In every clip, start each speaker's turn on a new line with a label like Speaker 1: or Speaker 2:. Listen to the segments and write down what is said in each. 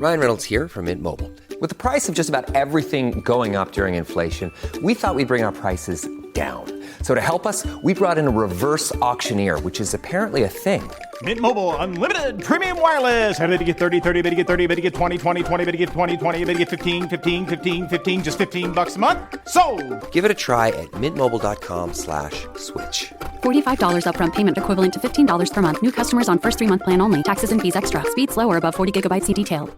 Speaker 1: Ryan Reynolds here from Mint Mobile. With the price of just about everything going up during inflation, we thought we'd bring our prices down. So to help us, we brought in a reverse auctioneer, which is apparently a thing.
Speaker 2: Mint Mobile Unlimited Premium Wireless. How to get 30, 30, bit to get 30, bit to get 20, 20, 20, bit to get 20, 20, bit to get 15, 15, 15, 15, just $15 a month? Sold!
Speaker 1: Give it a try at mintmobile.com/switch.
Speaker 3: $45 upfront payment equivalent to $15 per month. New customers on first 3-month plan only. Taxes and fees extra. Speed slower above 40 gigabytes. See detail.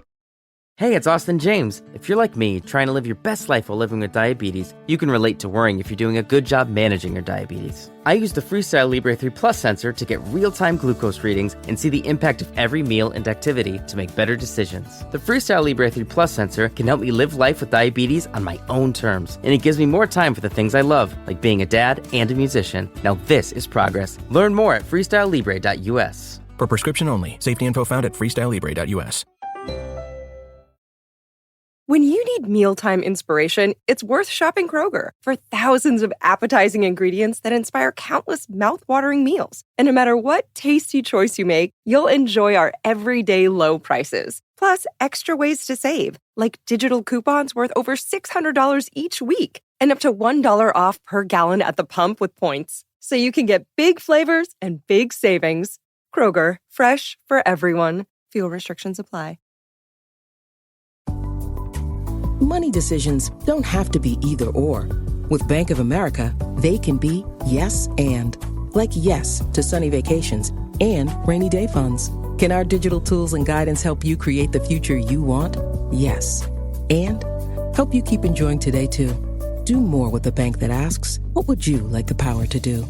Speaker 4: Hey, it's Austin James. If you're like me, trying to live your best life while living with diabetes, you can relate to worrying if you're doing a good job managing your diabetes. I use the Freestyle Libre 3 Plus sensor to get real-time glucose readings and see the impact of every meal and activity to make better decisions. The Freestyle Libre 3 Plus sensor can help me live life with diabetes on my own terms, and it gives me more time for the things I love, like being a dad and a musician. Now this is progress. Learn more at freestylelibre.us.
Speaker 5: For prescription only. Safety info found at freestylelibre.us.
Speaker 6: When you need mealtime inspiration, it's worth shopping Kroger for thousands of appetizing ingredients that inspire countless mouth-watering meals. And no matter what tasty choice you make, you'll enjoy our everyday low prices. Plus, extra ways to save, like digital coupons worth over $600 each week and up to $1 off per gallon at the pump with points. So you can get big flavors and big savings. Kroger, fresh for everyone. Fuel restrictions apply.
Speaker 7: Money decisions don't have to be either or. With Bank of America, they can be yes and. Like yes to sunny vacations and rainy day funds. Can our digital tools and guidance help you create the future you want? Yes. And help you keep enjoying today too. Do more with a bank that asks, what would you like the power to do?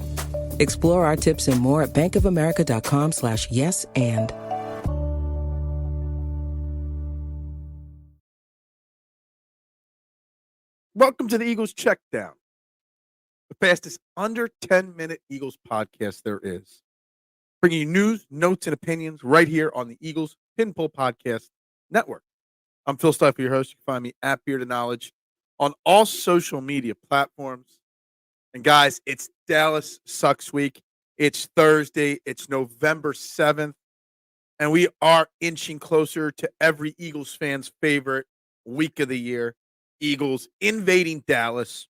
Speaker 7: Explore our tips and more at bankofamerica.com/yes and.
Speaker 8: Welcome to the Eagles Checkdown, the fastest under 10-minute Eagles podcast there is. Bringing you news, notes, and opinions right here on the Eagles Pinpull Podcast Network. I'm Phil Stiefel, your host. You can find me at Beard of Knowledge on all social media platforms. And guys, it's Dallas Sucks Week. It's Thursday. It's November 7th. And we are inching closer to every Eagles fan's favorite week of the year. Eagles invading Dallas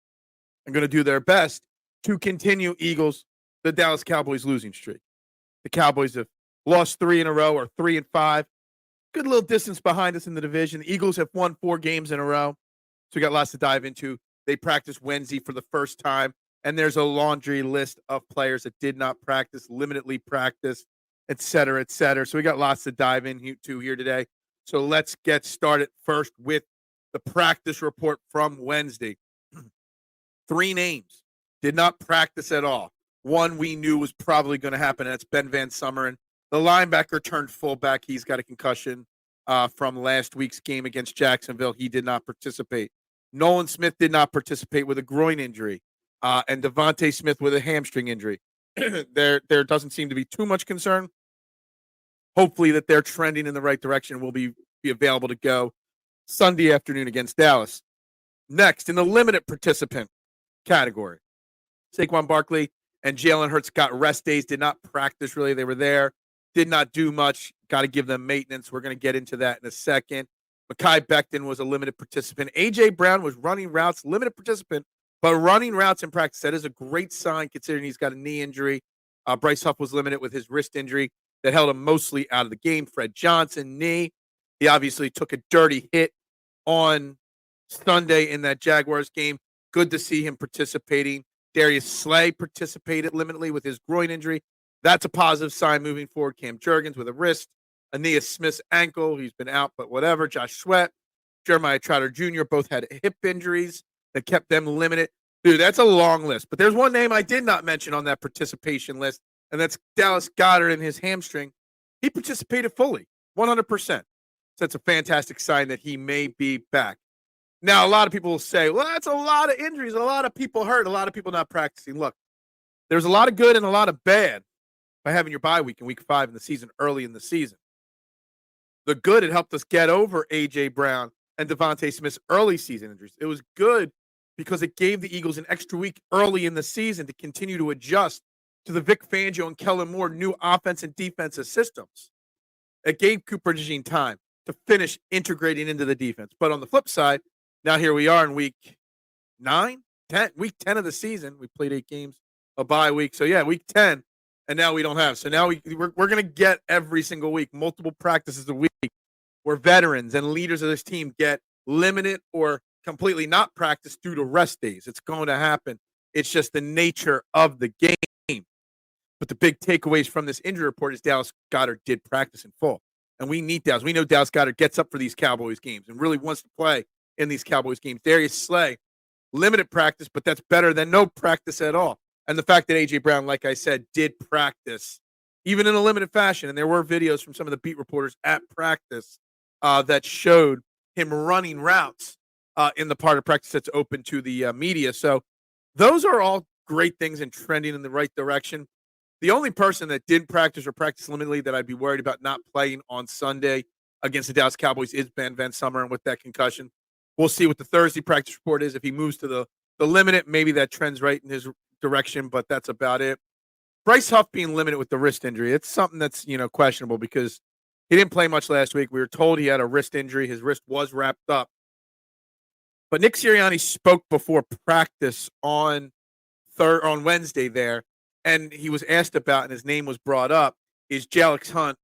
Speaker 8: and going to do their best to continue the Dallas Cowboys losing streak. The Cowboys have lost 3 in a row or 3-5. Good little distance behind us in the division. The Eagles have won 4 games in a row. So we got lots to dive into. They practiced Wednesday for the first time, and there's a laundry list of players that did not practice, limitedly practiced, et cetera, et cetera. So we got lots to dive into here today. So let's get started first with the practice report from Wednesday. 3 names did not practice at all. One we knew was probably going to happen, and that's Ben Van Summeren. The linebacker turned fullback. He's got a concussion from last week's game against Jacksonville. He did not participate. Nolan Smith did not participate with a groin injury, and Devontae Smith with a hamstring injury. There doesn't seem to be too much concern. Hopefully that they're trending in the right direction and will be available to go Sunday afternoon against Dallas. Next, in the limited participant category, Saquon Barkley and Jalen Hurts got rest days, did not practice really. They were there, did not do much. Got to give them maintenance. We're going to get into that in a second. Mekhi Becton was a limited participant. A.J. Brown was running routes, limited participant, but running routes in practice. That is a great sign considering he's got a knee injury. Bryce Huff was limited with his wrist injury that held him mostly out of the game. Fred Johnson, knee. He obviously took a dirty hit on Sunday in that Jaguars game. Good to see him participating. Darius Slay participated limitedly with his groin injury. That's a positive sign moving forward. Cam Jurgens with a wrist. Aeneas Smith's ankle. He's been out, but whatever. Josh Sweat, Jeremiah Trotter Jr. both had hip injuries that kept them limited. Dude, that's a long list. But there's one name I did not mention on that participation list, and that's Dallas Goedert and his hamstring. He participated fully, 100%. So that's a fantastic sign that he may be back. Now, a lot of people will say, well, that's a lot of injuries, a lot of people hurt, a lot of people not practicing. Look, there's a lot of good and a lot of bad by having your bye week in week 5 in the season, early in the season. The good, it helped us get over A.J. Brown and Devontae Smith's early season injuries. It was good because it gave the Eagles an extra week early in the season to continue to adjust to the Vic Fangio and Kellen Moore new offense and defensive systems. It gave Cooper DeJean time. to finish integrating into the defense. But on the flip side, now here we are in week 10 of the season. We played 8 games, a bye week. So, yeah, week 10, and now we don't have. So now we're going to get every single week, multiple practices a week, where veterans and leaders of this team get limited or completely not practiced due to rest days. It's going to happen. It's just the nature of the game. But the big takeaways from this injury report is Dallas Goedert did practice in full. And we need Dallas. We know Dallas Goedert gets up for these Cowboys games and really wants to play in these Cowboys games. Darius Slay, limited practice, but that's better than no practice at all. And the fact that A.J. Brown, like I said, did practice, even in a limited fashion, and there were videos from some of the beat reporters at practice that showed him running routes in the part of practice that's open to the media. So those are all great things and trending in the right direction. The only person that didn't practice or practice limitedly that I'd be worried about not playing on Sunday against the Dallas Cowboys is Ben Van Summer, and with that concussion. We'll see what the Thursday practice report is. If he moves to the limited, maybe that trends right in his direction, but that's about it. Bryce Huff being limited with the wrist injury, it's something that's, questionable because he didn't play much last week. We were told he had a wrist injury. His wrist was wrapped up. But Nick Sirianni spoke before practice on Wednesday there, and he was asked about, and his name was brought up, is Jalen Hunt,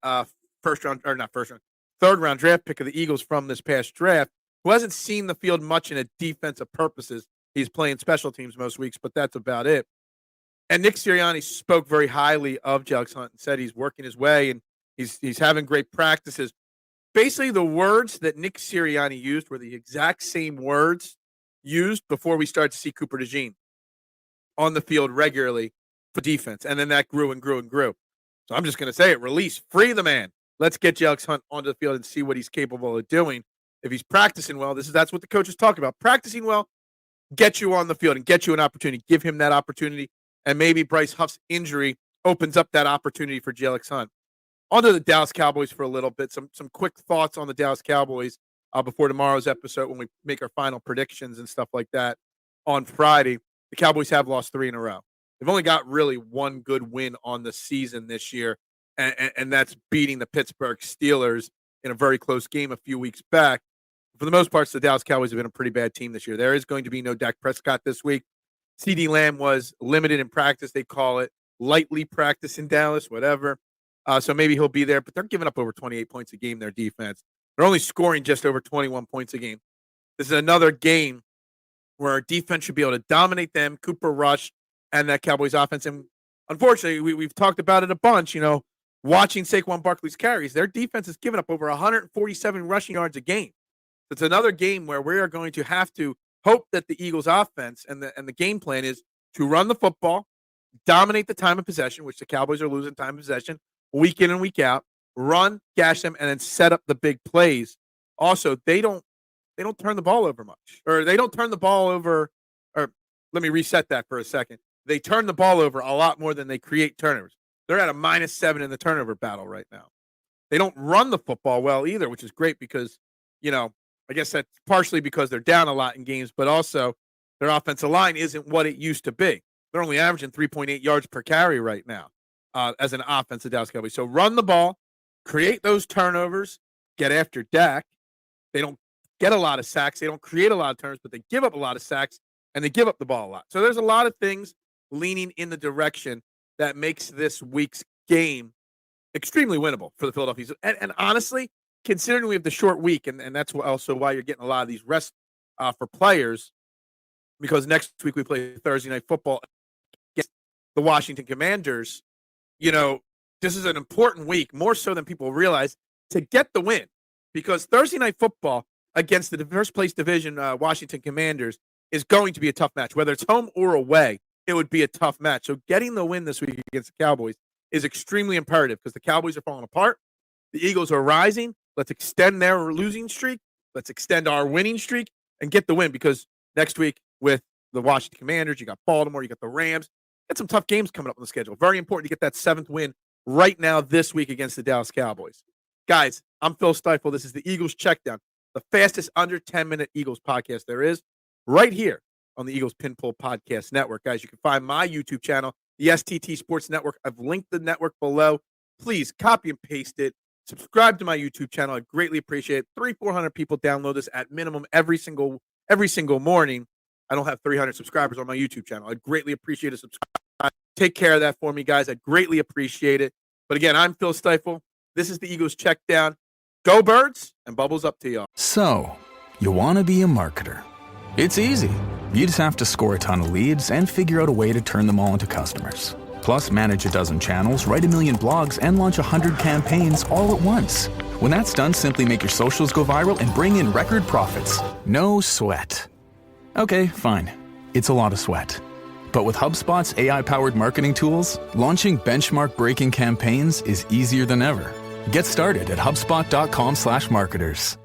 Speaker 8: third round draft pick of the Eagles from this past draft, who hasn't seen the field much in a defensive purposes. He's playing special teams most weeks, but that's about it. And Nick Sirianni spoke very highly of Jalen Hunt and said he's working his way and he's having great practices. Basically, the words that Nick Sirianni used were the exact same words used before we started to see Cooper DeJean on the field regularly for defense. And then that grew and grew and grew. So I'm just going to say it. Release. Free the man. Let's get Jalen Hunt onto the field and see what he's capable of doing. If he's practicing well, that's what the coach is talking about. Practicing well, get you on the field and get you an opportunity. Give him that opportunity. And maybe Bryce Huff's injury opens up that opportunity for Jalen Hunt. On to the Dallas Cowboys for a little bit. Some quick thoughts on the Dallas Cowboys before tomorrow's episode when we make our final predictions and stuff like that on Friday. The Cowboys have lost 3 in a row. They've only got really one good win on the season this year, and that's beating the Pittsburgh Steelers in a very close game a few weeks back. For the most part, the Dallas Cowboys have been a pretty bad team this year. There is going to be no Dak Prescott this week. CeeDee Lamb was limited in practice. They call it lightly practice in Dallas, whatever. So maybe he'll be there, but they're giving up over 28 points a game, their defense. They're only scoring just over 21 points a game. This is another game where our defense should be able to dominate them, Cooper Rush, and that Cowboys offense. And unfortunately, we've talked about it a bunch, watching Saquon Barkley's carries. Their defense has given up over 147 rushing yards a game. It's another game where we are going to have to hope that the Eagles offense and the game plan is to run the football, dominate the time of possession, which the Cowboys are losing time of possession week in and week out, run, gash them, and then set up the big plays. Also, they don't turn the ball over much. Or they don't turn the ball over, or let me reset that for a second. They turn the ball over a lot more than they create turnovers. They're at a -7 in the turnover battle right now. They don't run the football well either, which is great because, I guess that's partially because they're down a lot in games, but also their offensive line isn't what it used to be. They're only averaging 3.8 yards per carry right now as an offensive Dallas Cowboys. So run the ball, create those turnovers, get after Dak. They don't get a lot of sacks. They don't create a lot of turnovers, but they give up a lot of sacks, and they give up the ball a lot. So there's a lot of things leaning in the direction that makes this week's game extremely winnable for the Philadelphia Eagles. And honestly, considering we have the short week, and that's also why you're getting a lot of these rests for players, because next week we play Thursday Night Football against the Washington Commanders. This is an important week, more so than people realize, to get the win, because Thursday Night Football against the first place division Washington Commanders is going to be a tough match. Whether it's home or away, it would be a tough match. So getting the win this week against the Cowboys is extremely imperative because the Cowboys are falling apart. The Eagles are rising. Let's extend their losing streak. Let's extend our winning streak and get the win, because next week with the Washington Commanders, you got Baltimore, you got the Rams. Got some tough games coming up on the schedule. Very important to get that 7th win right now this week against the Dallas Cowboys. Guys, I'm Phil Stiefel. This is the Eagles Checkdown, the fastest under 10-minute Eagles podcast there is, right here on the Eagles Pinpool Podcast Network. Guys, you can find my YouTube channel, the STT Sports Network. I've linked the network below. Please copy and paste it. Subscribe to my YouTube channel. I greatly appreciate it. 300-400 people download this at minimum every single morning. I don't have 300 subscribers on my YouTube channel. I'd greatly appreciate a subscribe. Take care of that for me, guys. I greatly appreciate it. But again, I'm Phil Stiefel. This is the Eagles Checkdown. Go Birds, and bubbles up to y'all.
Speaker 9: So, you want to be a marketer. It's easy. You just have to score a ton of leads and figure out a way to turn them all into customers. Plus, manage a dozen channels, write a million blogs, and launch 100 campaigns all at once. When that's done, simply make your socials go viral and bring in record profits. No sweat. Okay, fine. It's a lot of sweat. But with HubSpot's AI-powered marketing tools, launching benchmark-breaking campaigns is easier than ever. Get started at HubSpot.com/marketers.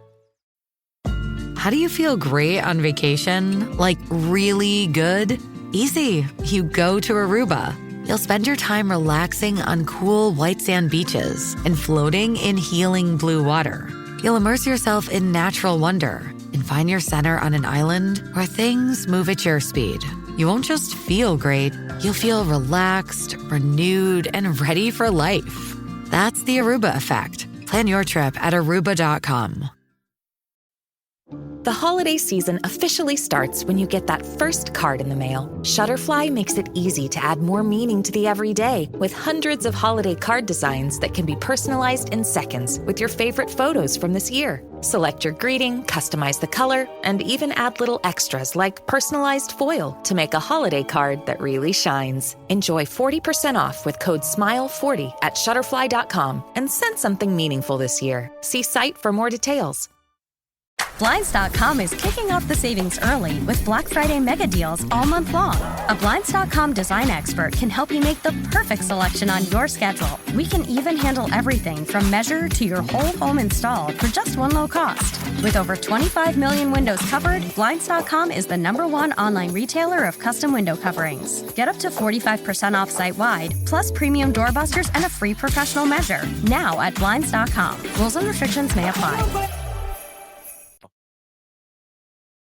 Speaker 10: How do you feel great on vacation? Like really good? Easy. You go to Aruba. You'll spend your time relaxing on cool white sand beaches and floating in healing blue water. You'll immerse yourself in natural wonder and find your center on an island where things move at your speed. You won't just feel great, you'll feel relaxed, renewed, and ready for life. That's the Aruba effect. Plan your trip at Aruba.com.
Speaker 11: The holiday season officially starts when you get that first card in the mail. Shutterfly makes it easy to add more meaning to the everyday with hundreds of holiday card designs that can be personalized in seconds with your favorite photos from this year. Select your greeting, customize the color, and even add little extras like personalized foil to make a holiday card that really shines. Enjoy 40% off with code SMILE40 at Shutterfly.com and send something meaningful this year. See site for more details.
Speaker 12: Blinds.com is kicking off the savings early with Black Friday mega deals all month long. A Blinds.com design expert can help you make the perfect selection on your schedule. We can even handle everything from measure to your whole home install for just one low cost. With over 25 million windows covered, Blinds.com is the #1 online retailer of custom window coverings. Get up to 45% off site-wide, plus premium doorbusters and a free professional measure. Now at Blinds.com. Rules and restrictions may apply.